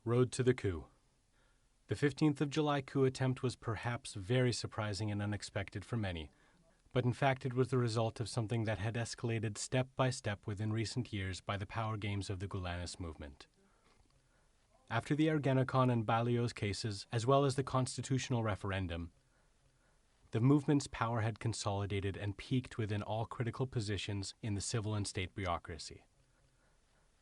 Road to the coup. The 15th of July coup attempt was perhaps very surprising and unexpected for many, but in fact it was the result of something that had escalated step by step within recent years by the power games of the Gulenist movement. After the Gerakan and Balio's cases, as well as the constitutional referendum, the movement's power had consolidated and peaked within all critical positions in the civil and state bureaucracy,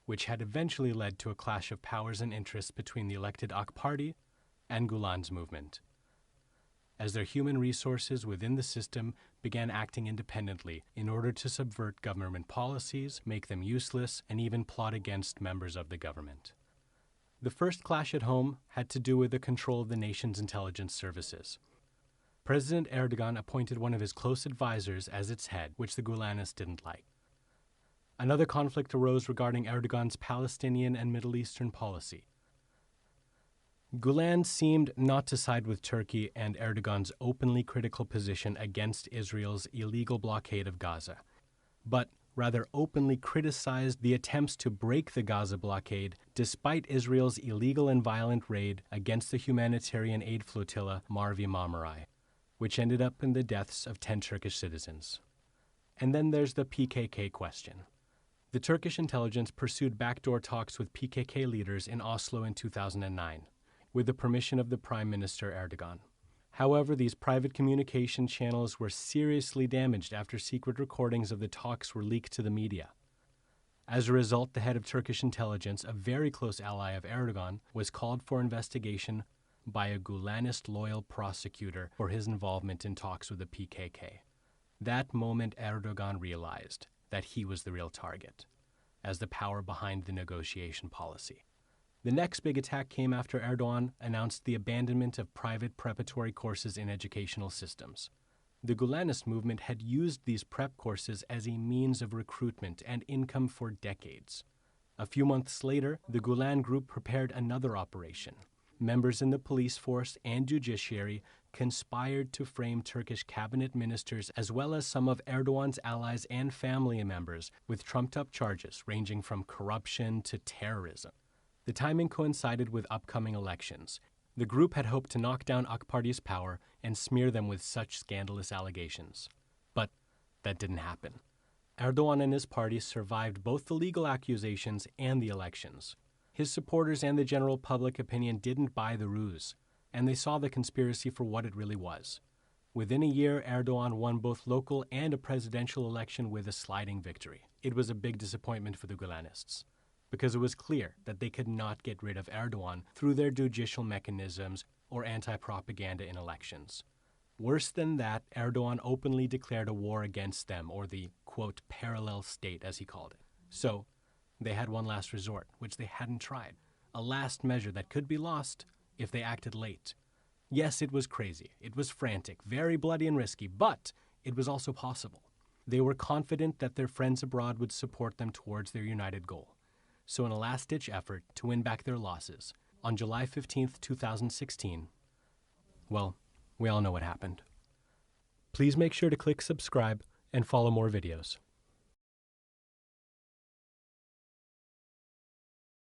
which had eventually led to a clash of powers and interests between the elected AK Party and Gulen's movement, as their human resources within the system began acting independently in order to subvert government policies, make them useless, and even plot against members of the government. The first clash at home had to do with the control of the nation's intelligence services. President Erdogan appointed one of his close advisors as its head, which the Gulenists didn't like. Another conflict arose regarding Erdogan's Palestinian and Middle Eastern policy. Gulen seemed not to side with Turkey and Erdogan's openly critical position against Israel's illegal blockade of Gaza, but rather openly criticized the attempts to break the Gaza blockade despite Israel's illegal and violent raid against the humanitarian aid flotilla Mavi Marmaray, which ended up in the deaths of 10 Turkish citizens. And then there's the PKK question. The Turkish intelligence pursued backdoor talks with PKK leaders in Oslo in 2009, with the permission of the Prime Minister Erdogan. However, these private communication channels were seriously damaged after secret recordings of the talks were leaked to the media. As a result, the head of Turkish intelligence, a very close ally of Erdogan, was called for investigation by a Gulenist loyal prosecutor for his involvement in talks with the PKK. That moment, Erdogan realized that he was the real target, as the power behind the negotiation policy. The next big attack came after Erdogan announced the abandonment of private preparatory courses in educational systems. The Gulenist movement had used these prep courses as a means of recruitment and income for decades. A few months later, the Gulen group prepared another operation. Members in the police force and judiciary conspired to frame Turkish cabinet ministers as well as some of Erdogan's allies and family members with trumped-up charges ranging from corruption to terrorism. The timing coincided with upcoming elections. The group had hoped to knock down AK Party's power and smear them with such scandalous allegations. But that didn't happen. Erdogan and his party survived both the legal accusations and the elections. His supporters and the general public opinion didn't buy the ruse, and they saw the conspiracy for what it really was. Within a year, Erdogan won both local and a presidential election with a sliding victory. It was a big disappointment for the Gulenists, because it was clear that they could not get rid of Erdogan through their judicial mechanisms or anti-propaganda in elections. Worse than that, Erdogan openly declared a war against them, or the, quote, parallel state, as he called it. So, they had one last resort, which they hadn't tried. A last measure that could be lost if they acted late. Yes, it was crazy. It was frantic, very bloody and risky, but it was also possible. They were confident that their friends abroad would support them towards their united goal. So in a last-ditch effort to win back their losses, on July 15th, 2016, well, we all know what happened. Please make sure to click subscribe and follow more videos.